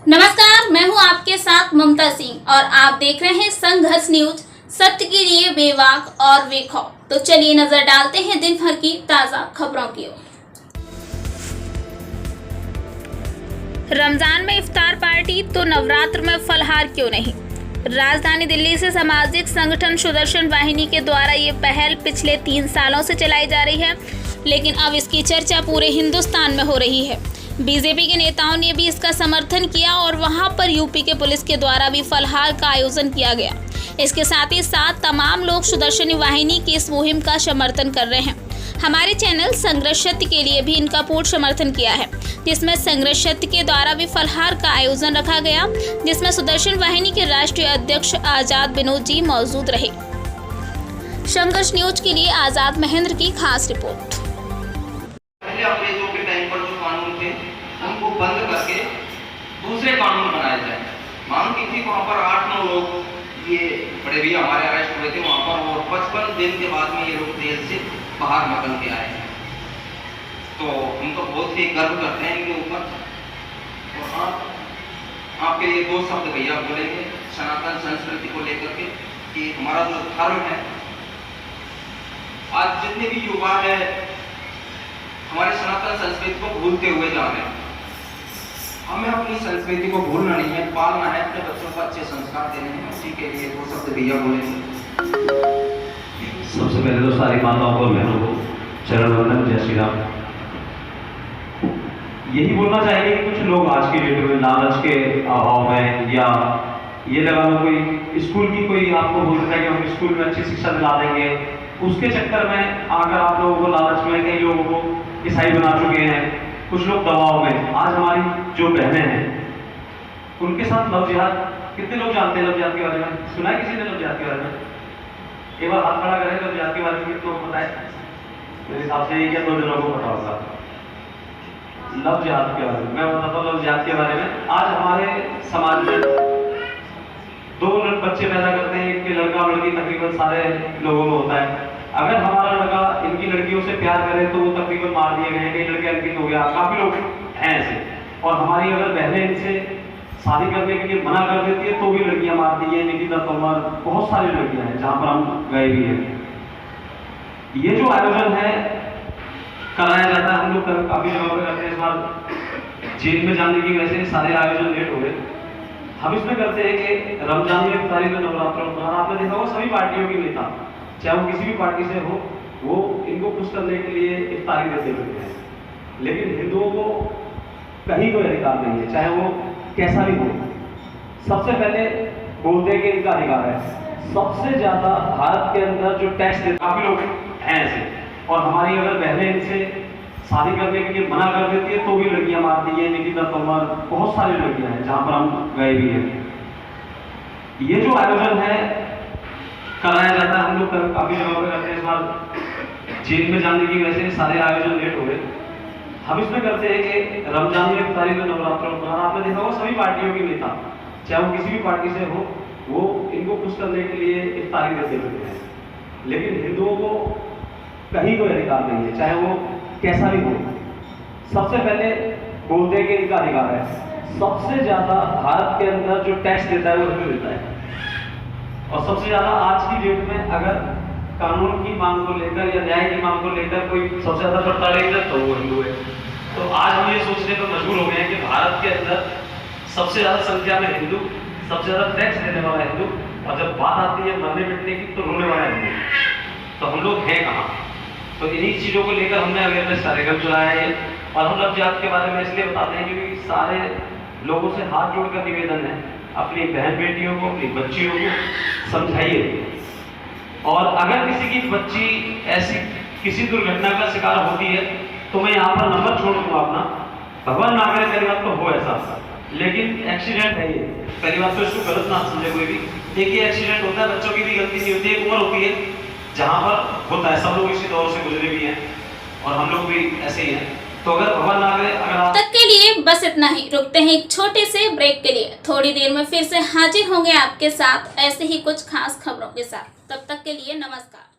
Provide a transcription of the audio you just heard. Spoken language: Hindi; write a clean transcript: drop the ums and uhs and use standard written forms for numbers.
नमस्कार, मैं हूं आपके साथ ममता सिंह और आप देख रहे हैं संघर्ष न्यूज, सत्य के लिए बेबाक और बेखौफ। तो चलिए नजर डालते हैं दिन भर की ताजा खबरों की ओर। रमजान में इफ्तार पार्टी तो नवरात्र में फलहार क्यों नहीं। राजधानी दिल्ली से सामाजिक संगठन सुदर्शन वाहिनी के द्वारा ये पहल पिछले 3 सालों से चलाई जा रही है, लेकिन अब इसकी चर्चा पूरे हिंदुस्तान में हो रही है। बीजेपी के नेताओं ने भी इसका समर्थन किया और वहां पर यूपी के पुलिस के द्वारा भी फलहार का आयोजन किया गया। इसके साथ ही साथ तमाम लोग सुदर्शन वाहिनी की इस मुहिम का समर्थन कर रहे हैं। हमारे चैनल संघर्ष सत्य के लिए भी इनका पूर्ण समर्थन किया है, जिसमें संघर्ष सत्य के द्वारा भी फलहार का आयोजन रखा गया, जिसमें सुदर्शन वाहिनी के राष्ट्रीय अध्यक्ष आजाद विनोद जी मौजूद रहे। संघर्ष न्यूज के लिए आजाद महेंद्र की खास रिपोर्ट। उनको बंद करके दूसरे कानून बनाए जाए। मांग की थी वहाँ पर 8-9 लोग ये बड़े भैया हमारे अरेस्ट हुए थे वहाँ पर, और 55 दिन के बाद में ये लोग जेल से बाहर निकल के आए हैं। तो हम तो बहुत ही गर्व करते हैं इनके ऊपर। और आपके लिए 2 शब्द भैया बोलेंगे सनातन संस्कृति को लेकर के कि हमारा जो धर्म है, आज जितने भी युवा है हमारे सनातन संस्कृति को भूलते हुए जा रहे हैं। हमें अपनी संस्कृति को भूलना नहीं है, पालना है, अपने बच्चों को अच्छे संस्कार देने हैं। उसी के लिए 2 शब्द भैया बोलेंगे। सबसे पहले तो सारी माताओं को बहनों को चरण वंदन, जय श्री राम। यही बोलना चाहिए कि कुछ लोग आज की डेट में लालच के अभाव में, या ये लगा लो कोई स्कूल की कोई आपको बोल रहा है कि हम स्कूल में अच्छी शिक्षा दिला देंगे, उसके चक्कर में आकर आप लोगों को लालच में कई लोगों को ईसाई बना चुके हैं, कुछ लोग दबाव में। आज हमारी जो बहनें हैं उनके साथ लव जिहाद, कितने लोग जानते हैं लव जिहाद के बारे में? सुना है किसी ने लव जिहाद के बारे में? एक बार हाथ खड़ा करें लव जिहाद के बारे में, कितनों को पता है? मेरे हिसाब से 1 या 2 जनों को पता होगा लव जिहाद के बारे में। मैं बताता हूँ लव जिहाद के बारे में। आज हमारे समाज में 2 बच्चे पैदा करते हैं, एक लड़का और लड़की तकरीबन सारे लोगों में होता है। अगर हमारा लड़का इनकी लड़कियों से प्यार करे तो वो तकरीबन मार दिए गए, कई लड़के अंकित हो गया, काफी लोग हैं ऐसे। और हमारी अगर बहनें इनसे शादी करने के लिए मना कर देती है तो भी लड़कियां मारती हैं। निकिता तोमर, बहुत सारी लड़कियां हैं जहां पर हम गए भी हैं। ये जो आयोजन है कराया जाता है, हम लोग काफी जगह पर करते हैं। इस बार जेल में जाने की वजह से सारे आयोजन लेट हो गए। हम इसमें करते हैं कि रमजान में इफ्तारी में नवरात्र में आपने देखा होगा सभी पार्टियों के नेता, चाहे वो किसी भी पार्टी से हो, वो इनको खुश करने के लिए इफ्तारी देते रहते हैं। लेकिन हिंदुओं को कहीं कोई अधिकार नहीं है, चाहे वो कैसा भी हो। सबसे पहले बोलते हैं कि इनका अधिकार है। सबसे ज्यादा भारत के अंदर जो टैक्स देते, काफी लोग हैं ऐसे। और हमारी अगर बहनें इनसे शादी करने के लिए मना कर देती है तो भी लड़कियां मारती हैं। निकिता तोमर, बहुत सारी लड़कियां हैं जहां पर हम गए भी हैं। ये जो आयोजन है कराया जाता है, हम लोग काफी जगह पर करते हैं। इस बार जेल में जाने की वजह से सारे आयोजन लेट हो गए। हम इसमें करते हैं कि रमजान में इफ्तारी में नवरात्र में आपने देखा होगा सभी पार्टियों के नेता, चाहे वो किसी भी पार्टी से हो, वो इनको खुश करने के लिए इफ्तारी देते रहते हैं। लेकिन हिंदुओं को कहीं कोई अधिकार नहीं है, चाहे वो कैसा भी हो। सबसे पहले बोलते हैं कि इनका अधिकार है। सबसे ज्यादा भारत के अंदर जो टैक्स देता है वो हिंदू देता है। और सबसे ज्यादा आज की डेट में अगर कानून की मांग को लेकर या न्याय की मांग को लेकर कोई सबसे ज्यादा प्रताड़ित है तो वो हिंदू है। तो आज हम ये सोचने पर मजबूर हो गए हैं कि भारत के अंदर सबसे ज्यादा संख्या में हिंदू, सबसे ज्यादा टैक्स देने वाला हिंदू, और जब बात आती है मरने पिटने की तो रोने वाला हिंदू। तो हम लोग हैं कहाँ? तो इन्हीं चीजों को लेकर हमने अवेयरनेस कार्यक्रम चलाया है। और हम लव जिहाद के बारे में इसलिए बताते हैं क्योंकि सारे लोगों से हाथ जोड़कर निवेदन है, अपनी बहन बेटियों को, अपनी बच्चियों को समझाइए। और अगर किसी की बच्ची ऐसी किसी दुर्घटना का शिकार होती है तो मैं यहाँ पर नंबर छोड़ दूंगा अपना। भगवान ना करे पहली बात तो हो ऐसा, लेकिन एक्सीडेंट है ये। पहली बात तो इसको गलत ना समझे कोई भी। एक ही एक्सीडेंट होता है, बच्चों की भी गलती नहीं होती है। एक उम्र होती है जहाँ पर होता है, सब लोग इसी दौर से गुजरे भी हैं और हम लोग भी ऐसे ही हैं। तो अगर भगवान ना करे, अगर तक के लिए बस इतना ही। रुकते हैं एक छोटे से ब्रेक के लिए। थोड़ी देर में फिर से हाजिर होंगे आपके साथ ऐसे ही कुछ खास खबरों के साथ। तब तक के लिए नमस्कार।